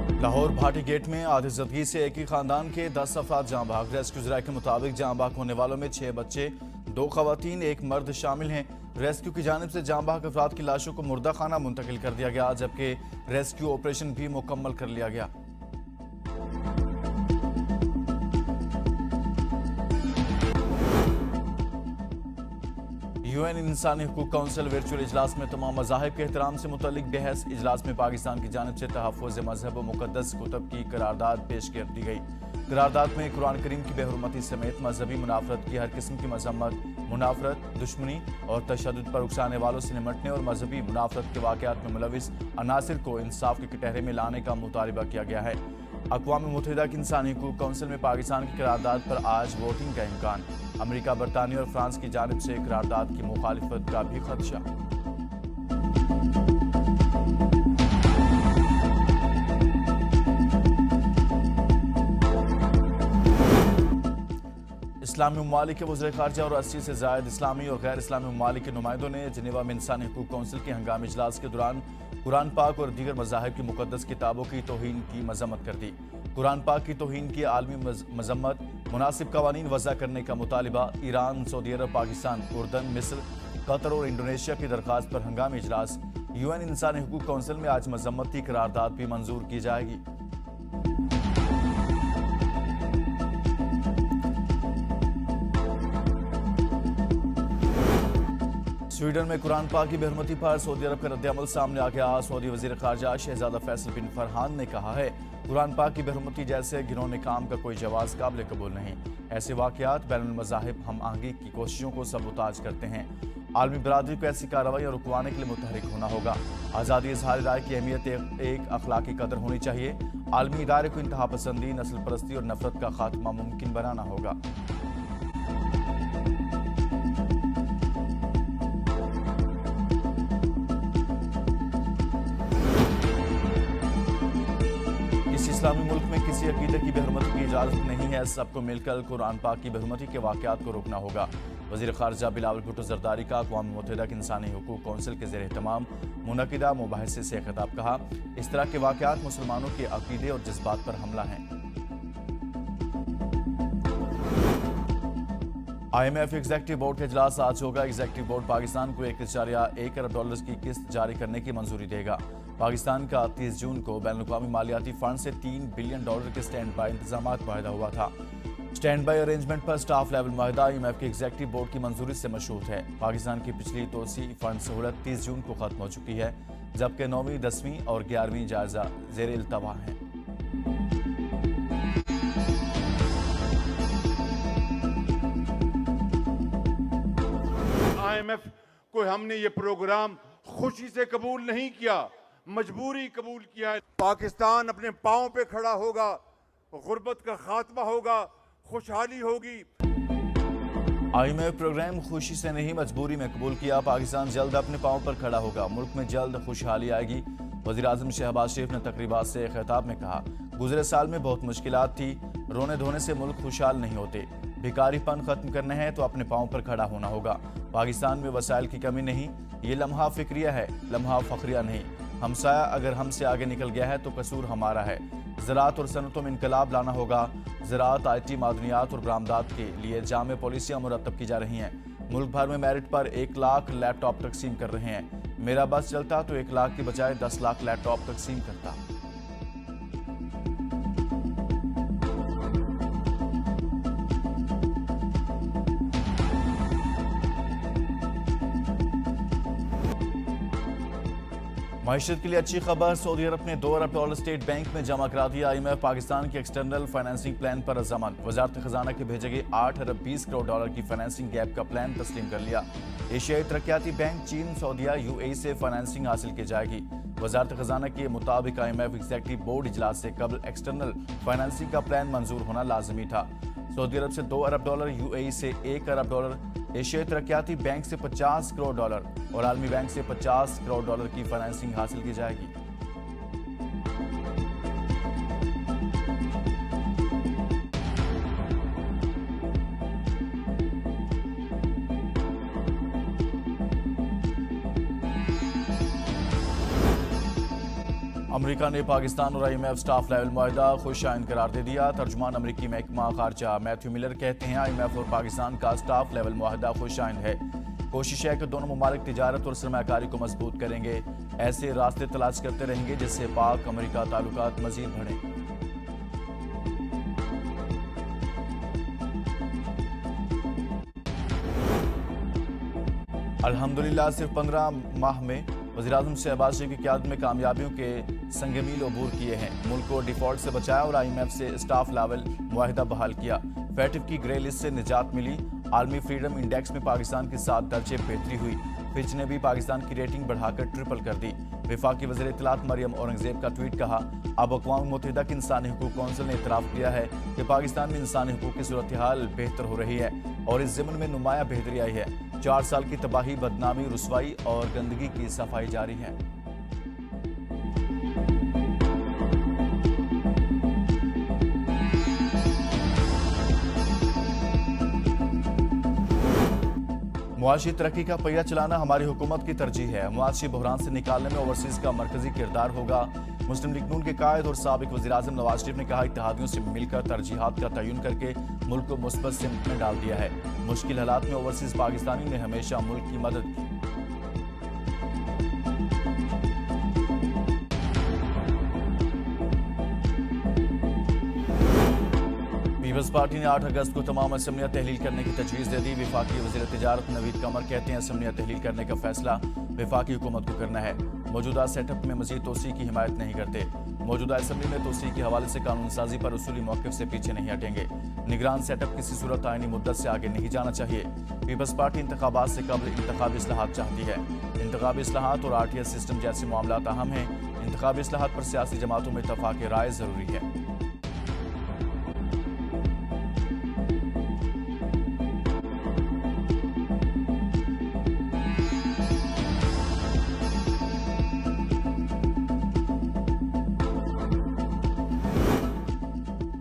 Lahore Bhati gate में आतिशज़दगी से एक ही खानदान के 10 अफराद जाँ भाग। रेस्क्यू ज़राए के मुताबिक जाँ भाग होने वालों में 6 बच्चे, 2 खवातीन, 1 मर्द शामिल हैं। रेस्क्यू की जानिब से जाँ भाग अफराद की लाशों को मुर्दा खाना मुंतकिल कर दिया गया, जबकि रेस्क्यू ऑपरेशन भी मुकम्मल कर लिया गया। UN इंसानी हुकूक काउंसिल वर्चुअल इजलास में तमाम मज़ाहिब के एहतराम से मुतल्लिक बहस। इजलास में पाकिस्तान की जानिब से तहफ़्फ़ुज़ मज़हब व मुक़द्दस कुतुब की करारदाद पेश कर दी गई। करारदाद में कुरान करीम की बेहुरमती समेत मजहबी मुनाफरत की हर किस्म की मजम्मत, मुनाफरत, दुश्मनी और तशद्दुद पर उकसाने वालों से निमटने और मजहबी मुनाफरत के वाक़यात में मुलविस अनासिर को इंसाफ के कटहरे में लाने का मुतालबा किया गया है। अक़वाम मुत्तहिदा की इंसानी हुकूक काउंसिल में पाकिस्तान की करारदाद पर आज वोटिंग का इम्कान। अमेरिका, बरतानिया और फ्रांस की जानिब से करारदाद की मुखालिफत का भी खदशा। इस्लामी ममालिक के वज़ीर ख़ारजा और 80 से ज़ायद इस्लामी और गैर इस्लामी ममालिक के नुमाइंदों ने जिनेवा में इंसानी हुकूक काउंसिल के हंगामी इजलास के दौरान कुरान पाक और दीगर मज़ाहिब की मुक़द्दस किताबों की तौहीन की मज़म्मत कर दी। कुरान पाक की तौहीन की आलमी मज़म्मत, मुनासिब कवानीन वज़ा करने का मुतालिबा। ईरान, सऊदी अरब, पाकिस्तान, उर्दन, मिस्र, कतर और इंडोनेशिया की दरख्वास्त पर हंगामी इजलास। UN इंसानी हुकूक काउंसिल में आज मज़म्मती करारदाद भी मंजूर की जाएगी। स्वीडन में कुरान पाक की बेहुरमती पर सऊदी अरब का रद्द-ए-अमल सामने आ गया। सऊदी वज़ीर ख़ारजा शहज़ादा फैसल बिन फरहान ने कहा है, कुरान पाक की बेहुरमती जैसे घिनौने काम का कोई जवाज़ काबिल कबूल नहीं। ऐसे वाक़यात बैनुल मज़ाहिब हम आहंगी की कोशिशों को सबूताज करते हैं। आलमी बरादरी को ऐसी कार्रवाई और रुकवाने के लिए मुतहरिक होना होगा। आज़ादी इज़हार राय की अहमियत एक अखलाकी कदर होनी चाहिए। आलमी इदारे को इंतहा पसंदी, नस्ल परस्ती और नफरत का खात्मा मुमकिन बनाना होगा। इस्लामी मुल्क में किसी अकीदे की बेहुरमती की इजाज़त नहीं है। सबको मिलकर कुरान पाक की बेहुरमती के वाक़यात को रोकना होगा। वज़ीर ख़ारजा बिलावल भुट्टो ज़रदारी का अक़वाम मुत्तहिदा की इंसानी हुकूक काउंसिल के ज़ेर एहतमाम मुनक़िदा मुबाहिसे से ख़िताब कहा, इस तरह के वाक़यात मुसलमानों के अकीदे और जज्बात पर हमला हैं। IMF एग्जीक्यूटिव बोर्ड का इजलास आज होगा। एग्जीक्यूटिव बोर्ड पाकिस्तान को $1.1 अरब की किस्त जारी करने की मंजूरी देगा। पाकिस्तान का 30 जून को बैनुल-अक़वामी मालियाती फंड से $3 बिलियन के स्टैंड बाई इंतजामात मुआहदा हुआ था। स्टैंड बाई अरेंजमेंट पर स्टाफ लेवल मुआहदा IMF के एग्जीक्यूटिव बोर्ड की मंजूरी से मशरूत है। पाकिस्तान की पिछली तोसी फंड सहूलत 30 जून को खत्म हो चुकी है, जबकि 9वीं, 10वीं और 11वीं जायजा ज़ेर इल्तवा है। IMF को हमने ये प्रोग्राम खुशी से कबूल नहीं किया, मजबूरी कबूल किया है। पाकिस्तान अपने पांव पे खड़ा होगा, गुर्बत का खात्मा होगा, खुशहाली होगी। IMF प्रोग्राम खुशी से नहीं मजबूरी में कबूल किया। पाकिस्तान जल्द अपने पांव पर खड़ा होगा, मुल्क में जल्द खुशहाली आएगी। वज़ीर आज़म शहबाज शरीफ ने तकरीबात से खिताब में कहा, गुज़रे साल में बहुत मुश्किलात थी, रोने धोने से मुल्क खुशहाल नहीं होते। भिखारीपन खत्म करना है तो अपने पांव पर खड़ा होना होगा। पाकिस्तान में वसाइल की कमी नहीं, ये लम्हा फिक्रिया है, लम्हा फखरिया नहीं। हमसाया अगर हमसे आगे निकल गया है तो कसूर हमारा है। ज़राअत और सनतों में इनकलाब लाना होगा। ज़राअत, IT, मादनियात और बरामदात के लिए जामे पॉलिसियाँ मुरतब की जा रही हैं। मुल्क भर में मेरिट पर 1 लाख लैपटॉप तकसीम कर रहे हैं। मेरा बस चलता तो 1 लाख की बजाय 10 लाख लैपटॉप तकसीम करता। मईशत के लिए अच्छी खबर, सऊदी अरब ने $2 अरब स्टेट बैंक में जमा करा दिया। IMF पाकिस्तान के एक्सटर्नल फाइनेंसिंग प्लान पर रजामंद। वजारत खजाना के भेजे गए $8 अरब 20 करोड़ की फाइनेंसिंग गैप का प्लान तस्लीम कर लिया। एशियाई तरक्याती बैंक चीन, सऊदीया, UAE से फाइनेंसिंग हासिल की जाएगी। वजारत खजाना के मुताबिक IMF एग्जीक्यूटिव बोर्ड इजलास से कबल एक्सटर्नल फाइनेंसिंग का प्लान मंजूर होना लाजमी था। सऊदी अरब से $2 अरब, UAE से $1 अरब, एशियाई तरक्याती बैंक से $50 करोड़ और आलमी बैंक से $50 करोड़ की फाइनेंसिंग हासिल की जाएगी। अमेरिका ने पाकिस्तान और IMF स्टाफ लेवल मुआहदा खुशाइन करार दे दिया। तर्जुमान अमेरिकी महकमा खारजा मैथ्यू मिलर कहते हैं IMF और पाकिस्तान का स्टाफ लेवल मुआहदा खुशाइन है। कोशिश है कि दोनों ममालिक तिजारत और सरमायाकारी को मजबूत करेंगे। ऐसे रास्ते तलाश करते रहेंगे जिससे पाक अमेरिका ताल्लुकात मजीद बढ़ें। अल्हम्दुलिल्लाह सिर्फ 15 माह में वज़ीर-ए-आज़म शहबाज शरीफ की क़यादत में कामयाबियों के संग-मील अबूर किए हैं। मुल्क को डिफॉल्ट से बचाया और IMF से स्टाफ लेवल मुआहिदा बहाल किया। फैटिफ की ग्रे लिस्ट से निजात मिली। आलमी फ्रीडम इंडेक्स में पाकिस्तान की 7 दर्जे बेहतरी हुई। फिच ने भी पाकिस्तान की रेटिंग बढ़ाकर ट्रिपल कर दी। वफाकी वज़ीर इत्तलात मरियम औरंगजेब का ट्वीट कहा, अब अक़वाम मुत्तहिदा की इंसानी हुकूक कौंसिल ने इतराफ़ किया है कि पाकिस्तान में इंसानी हुकूक की सूरत हाल बेहतर हो रही है और इस ज़िम्न में नुमाया बेहतरी आई है। 4 साल की तबाही, बदनामी, रुसवाई और गंदगी की सफाई जारी है। मुआशी तरक्की का पहिया चलाना हमारी हुकूमत की तरजीह है। मुआशी बहरान से निकालने में ओवरसीज का मरकजी किरदार होगा। मुस्लिम लीग नून के कायद और साबिक वज़ीर-ए-आज़म नवाज शरीफ ने कहा, इत्तेहादियों से मिलकर तरजीहात का तयन करके मुल्क को मुस्बत सिमत में डाल दिया है। मुश्किल हालात में ओवरसीज पाकिस्तानी ने हमेशा मुल्क की मदद की। पीपल्स पार्टी ने 8 अगस्त को तमाम असम्बलियां तहलील करने की तजवीज़ दे दी। वफाकी वज़ीर तिजारत नवीद कमर कहते हैं, असम्बलियां तहलील करने का फैसला वफाकी हुकूमत को करना है। मौजूदा सेटअप में मजीद तोसी की हिमायत नहीं करते। मौजूदा असम्बली में तोसी के हवाले से कानून साजी पर उसूली मौक़िफ़ से पीछे नहीं हटेंगे। निगरान सेटअप किसी सूरत आईनी मुद्दत से आगे नहीं जाना चाहिए। पीपल्स पार्टी इंतखाबात से कबल इंतखाबी इस्लाहात चाहती है। इंतखाबी इस्लाहात और RTS सिस्टम जैसे मामलात अहम हैं। इंतखाबी इस्लाहात पर सियासी जमातों में इत्तफाक राय ज़रूरी है।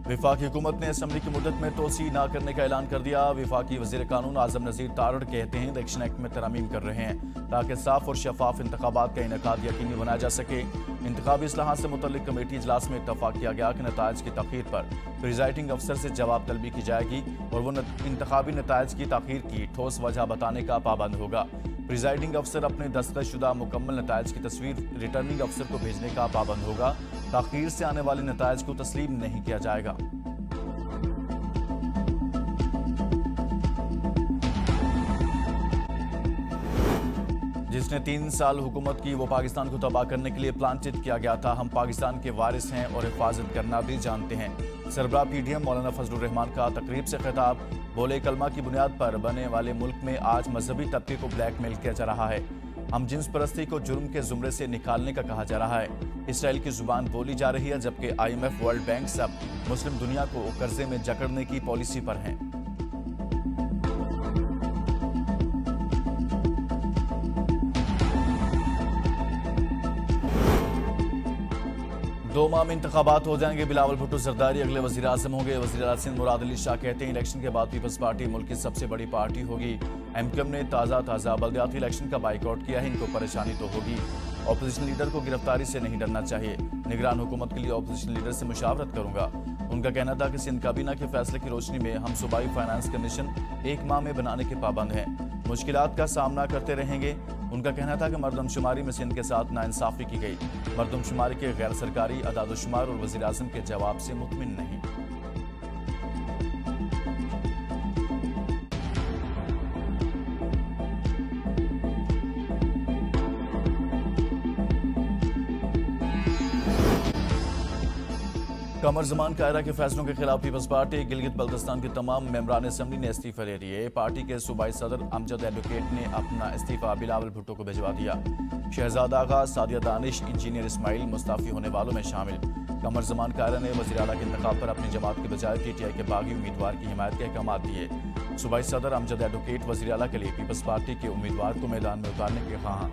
वफाकी हुकूमत ने असम्बली की मुद्दत में तोसी न करने का ऐलान कर दिया। वफाकी वज़ीर कानून आज़म नज़ीर तारड़ कहते हैं, इलेक्शन एक्ट में तरमीम कर रहे हैं ताकि साफ और शफाफ इंतखाबात का इनेकाद यकीनी बनाया जा सके। इंतखाबी इस्लाहात से मुतल्लिक कमेटी इजलास में इत्तफाक किया गया कि नताइज की तख़ीर पर प्रिजाइडिंग अफसर से जवाब तलबी की जाएगी और वो इंतखाबी नताइज की तख़ीर की ठोस वजह बताने का पाबंद होगा। प्रिजाइडिंग अफसर अपने दस्तखतशुदा मुकम्मल नताइज की तस्वीर रिटर्निंग अफसर को भेजने का पाबंद होगा। तख़ीर से आने वाले नताइज को तस्लीम नहीं किया जाएगा। जिसने 3 साल हुकूमत की वो पाकिस्तान को तबाह करने के लिए प्लांटेड किया गया था। हम पाकिस्तान के वारिस हैं और हिफाजत करना भी जानते हैं। सरबराह PDM मौलाना फजलुर रहमान का तकरीब से खिताब, बोले कलमा की बुनियाद पर बने वाले मुल्क में आज मजहबी तबके को ब्लैकमेल किया जा रहा है। हम जिन्स परस्ती को जुर्म के जुमरे से निकालने का कहा जा रहा है। इसराइल की जुबान बोली जा रही है, जबकि IMF, वर्ल्ड बैंक सब मुस्लिम दुनिया को कर्जे में जकड़ने की पॉलिसी पर हैं। दो माह में इंतखाबात हो जाएंगे। बिलावल भुट्टो जरदारी अगले वज़ीर आज़म होंगे। वज़ीर आला सिंध मुराद अली शाह कहते हैं, इलेक्शन के बाद पीपल्स पार्टी मुल्क की सबसे बड़ी पार्टी होगी। MKM ने ताज़ा बल्दियाती इलेक्शन का बाइकआउट किया है। इनको परेशानी तो होगी। ऑपोजिशन लीडर को गिरफ्तारी से नहीं डरना चाहिए। निगरान हुकूमत के लिए ऑपोजिशन लीडर से मुशावरत करूंगा। उनका कहना था कि सिंध काबीना के फैसले की रोशनी में हम सूबाई फाइनेंस कमीशन 1 माह में बनाने के पाबंद हैं। मुश्किलात का सामना करते रहेंगे। उनका कहना था कि मरदमशुमारी में सिंध के साथ नाइंसाफी की गई। मरदमशुमारी के गैर सरकारी अदादोशुमार और वज़ीर आज़म के जवाब से मुतमिन नहीं। कमर जमान कायरा के फैसलों के खिलाफ पीपल्स पार्टी गिलगित बल्तिस्तान के तमाम मेंबरान असम्बली ने इस्तीफा ले लिए। पार्टी के सूबाई सदर अमजद एडवोकेट ने अपना इस्तीफा बिलावल भुट्टो को भिजवा दिया। शहजाद आगा, सादिया दानिश, इंजीनियर इस्माइल मुस्ताफी होने वालों में शामिल। कमर जमान कायरा ने वज़ीर आला के इंतखाब पर अपनी जमात के बजाय PTI के बागी उम्मीदवार की हिमायत के अहकाम दिए। सूबाई सदर अमजद एडवोकेट वज़ीर आला के लिए पीपल्स पार्टी के उम्मीदवार को मैदान में उतारने के ख्वाहां।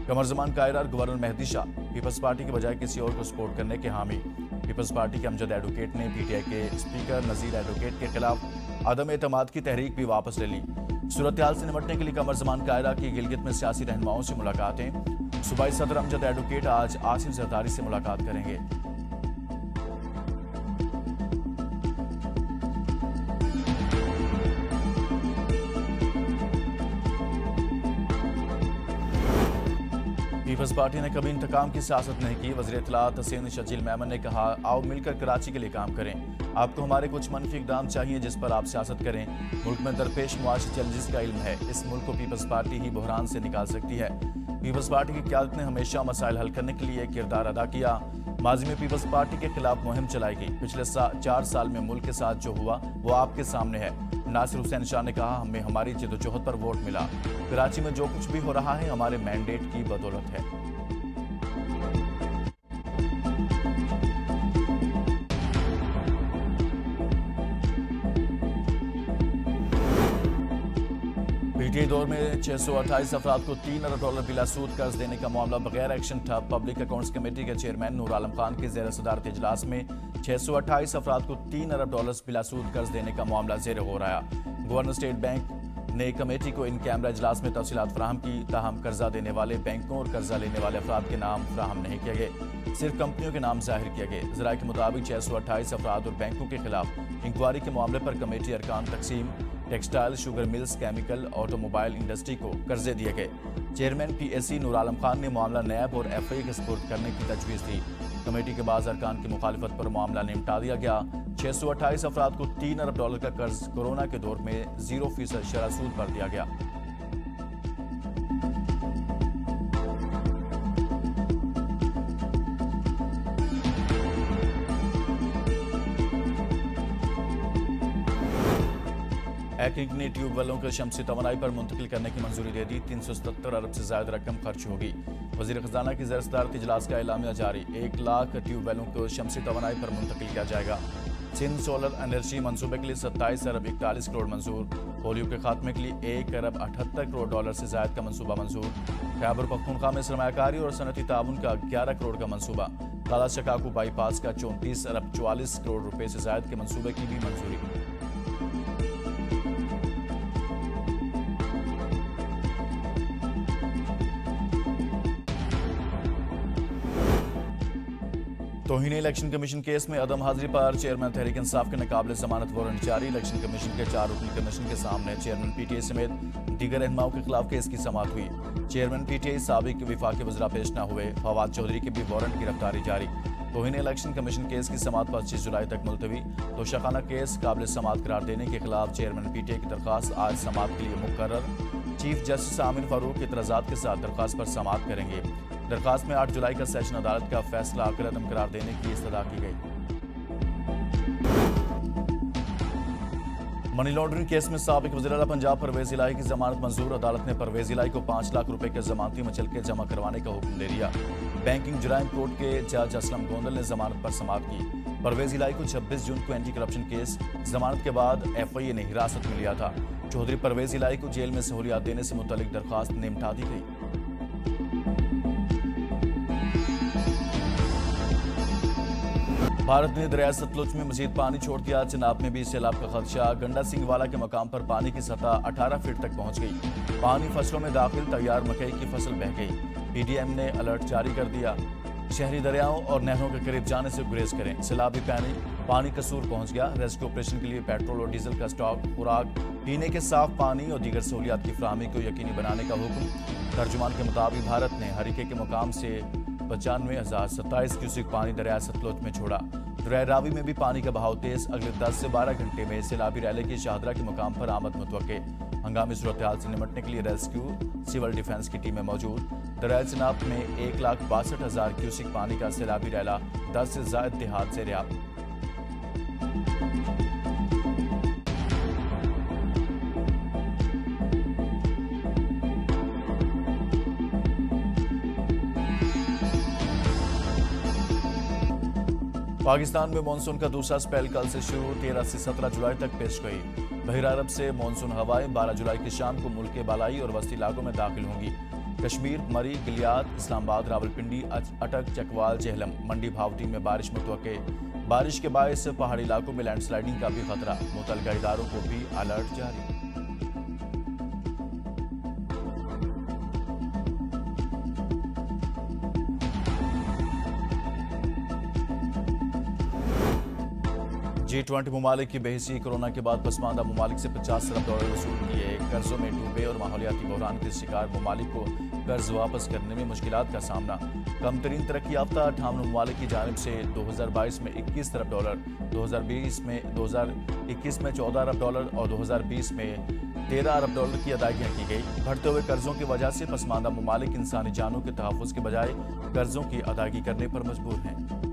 कमर जमान कायरा और governor Mehdi Shah Peoples Party के बजाय किसी और को सपोर्ट करने के हामी। पीपल्स पार्टी के अमजद एडवोकेट ने PTI के स्पीकर नज़ीर एडवोकेट के खिलाफ आदम एतमाद की तहरीक भी वापस ले ली। सूरत हाल से निपटने के लिए कमर जमान कायरा की गिलगित में सियासी रहनुमाओं से मुलाकातें। सूबाई सदर अमजद एडवोकेट आज आसिफ जरदारी से मुलाकात करेंगे। पीपल्स पार्टी ने कभी इंतकाम की सियासत नहीं की। वज़ीर इत्तलात हसीन शजील मेमन ने कहा, आओ मिलकर कराची के लिए काम करें। आपको हमारे कुछ मनफी इक़दाम चाहिए जिस पर आप सियासत करें। मुल्क में दरपेश मुआशी चैलेंजेस का इल्म है। इस मुल्क को पीपल्स पार्टी ही बहरान से निकाल सकती है। पीपल्स पार्टी की क़यादत ने हमेशा मसाइल हल करने के लिए किरदार अदा किया। माजी में पीपल्स पार्टी के खिलाफ मुहिम चलाई गई। पिछले 4 साल में मुल्क के साथ जो हुआ वो आपके सामने है। नासिर हुसैन शाह ने कहा, हमें हमारी जद्दोजहद पर वोट मिला। कराची में जो कुछ भी हो रहा है हमारे मैंडेट की बदौलत है। पीटीआई दौर में 628 अफराद को $3 अरब बिला सूद कर्ज देने का मामला बगैर एक्शन ठप। पब्लिक अकाउंट्स कमेटी के चेयरमैन नूर आलम खान की ज़ेर सदारत इजलास में 628 अफराद को $3 अरब बिला सूद कर्ज देने का मामला ज़ेर हो रहा। गवर्नर स्टेट बैंक ने कमेटी को इन कैमरा इजलास में तफसीलात फराहम की। ताहम कर्जा देने वाले बैंकों और कर्जा लेने वाले अफराद के नाम फराहम नहीं किए गए, सिर्फ कंपनियों के नाम जाहिर किए गए। ज़राए के मुताबिक 628 अफराद और बैंकों के खिलाफ इंक्वायरी के मामले पर कमेटी अरकान तकसीम, textile, sugar mills, chemical, automobile industry को कर्जे दिए गए। चेयरमैन पीएससी नूर आलम खान ने मामला नैब और एफआई के सुपुर्द करने की तजवीज़ दी। कमेटी के बाद अरकान की मुखालिफत पर मामला निपटा दिया गया। 628 अफराद को $3 अरब का कर्ज कोरोना के दौर में 0% शरह सूद पर दिया गया। हैकिंग ने ट्यूबवेलों को शमसी तवानाई पर मुंतकिल करने की मंजूरी दे दी। 377 अरब से ज्यादा रकम खर्च होगी। वज़ीर खजाना की ज़ेर सदारत इजलास का एलामिया जारी। 1 लाख ट्यूबवेलों को शमसी तवानाई पर मुंतकिल किया जाएगा। सिंध सोलर एनर्जी मनसूबे के लिए 27 अरब 41 करोड़ मंजूर। पोलियो के खात्मे के लिए $1 अरब 78 करोड़ से ज्यादा का मंसूबा मंजूर। खैबर पख्तूनख्वा में सरमायाकारी और सनती ताउन का 11 करोड़ का मंसूबा। काला शकाकू बाईपास का 34 अरब 44 करोड़ रुपए से ज्यादा के मंसूबे की भी मंजूरी। तौहीन इलेक्शन कमीशन केस में अदम हाजिरी पर चेयरमैन तहरीक इंसाफ के नाकाबिले जमानत वारंट जारी। इलेक्शन कमीशन के 4 रुकनी कमीशन के सामने चेयरमैन पीटीआई समेत दीगर रहनुमाओं के खिलाफ केस की समाअत हुई। चेयरमैन पीटीआई साबिक वफाकी वज़रा पेश न हुए। फवाद चौधरी की भी वारंट गिरफ्तारी जारी। तौहीन इलेक्शन कमीशन केस की समाअत 25 जुलाई तक मुलतवी। तोशाखाना केस काबिल समाअत करार देने के खिलाफ चेयरमैन पीटीआई की दरख्वास्त आज समाअत के लिए मुकर्रर। चीफ जस्टिस आमिर फारूक के इतराज़ात के साथ दरख्वास्त पर समाअत करेंगे। दरख्वास्त में 8 जुलाई का सेशन अदालत का फैसला अकदम करार देने की इस्तदा की गई। मनी लॉन्ड्रिंग केस में साबिक वज़ीर आला पंजाब परवेज इलाही की जमानत मंजूर। अदालत ने परवेज इलाही को 5 लाख रुपए के जमानती मचलके जमा करवाने का हुक्म दे दिया। बैंकिंग जुराइम कोर्ट के जज असलम गोंदल ने जमानत पर समाअत की। परवेज इलाही को 26 जून को एंटी करप्शन केस जमानत के बाद एफआईए ने हिरासत में लिया था। चौधरी परवेज इलाही को जेल में सहूलियात देने से मुतल्लिक दरख्वास्त निपटा दी गई। भारत ने दरिया सतलुज में मजीद पानी छोड़ दिया। चिनाब में भी सैलाब का खदशा। गंडा सिंह वाला के मकाम पर पानी की सतह 18 फीट तक पहुंच गई। पानी फसलों में दाखिल, तैयार मकई की फसल बह गई। पीडीएम ने अलर्ट जारी कर दिया। शहरी दरियाओं और नहरों के करीब जाने से गुरेज करें। सैलाबी पानी कसूर पहुंच गया। रेस्क्यू ऑपरेशन के लिए पेट्रोल और डीजल का स्टॉक, खुराक, पीने के साफ पानी और दीगर सहूलियात की फराहमी को यकीनी बनाने का हुक्म। तर्जुमान के मुताबिक भारत ने हरीके के मुकाम से 95,027 क्यूसिक पानी दरिया सतलुज में छोड़ा। दरिया रावी में भी पानी का बहाव तेज। अगले 10 से 12 घंटे में सैलाबी रैले की शाहदरा के मुकाम पर आमद मुतवक्के। हंगामी सूरत-ए-हाल से निपटने के लिए रेस्क्यू, सिविल डिफेंस की टीमें मौजूद। दरिया चिनाब में 1,62,000 क्यूसिक पानी का सैलाबी रैला 10 से ज्यादा देहात से रिहा। पाकिस्तान में मानसून का दूसरा स्पेल कल से शुरू। 13 से 17 जुलाई तक पेश गई। बहिर अरब से मानसून हवाएं 12 जुलाई की शाम को मुल्क के बालाई और वस्ती इलाकों में दाखिल होंगी। कश्मीर, मरी, गिलियात, इस्लामाबाद, रावलपिंडी, अटक, चकवाल, जेहलम, मंडी, भावटीन में बारिश मुतवक्के। बारिश के बायस पहाड़ी इलाकों में लैंडस्लाइडिंग का भी खतरा। मुतल्लिका इदारों को भी अलर्ट जारी। G20 ममालिक की बहसी कोरोना के बाद पसमानदा ममालिक से $50 अरब वसूल किए। कर्जों में डूबे और माहौलियाती बहरान के शिकार ममालिक को कर्ज वापस करने में मुश्किलात का सामना। कम तरीन तरक्की याफ्ता 58 ममालिक की जानिब से 2022 में $21 अरब, 2021 में $14 अरब और 2020 में $13 अरब की अदायगियाँ की गई। बढ़ते हुए कर्जों की वजह से पसमानदा ममालिक इंसानी जानों के तहफ़्फ़ुज़ के बजाय कर्जों की अदायगी करने पर मजबूर हैं।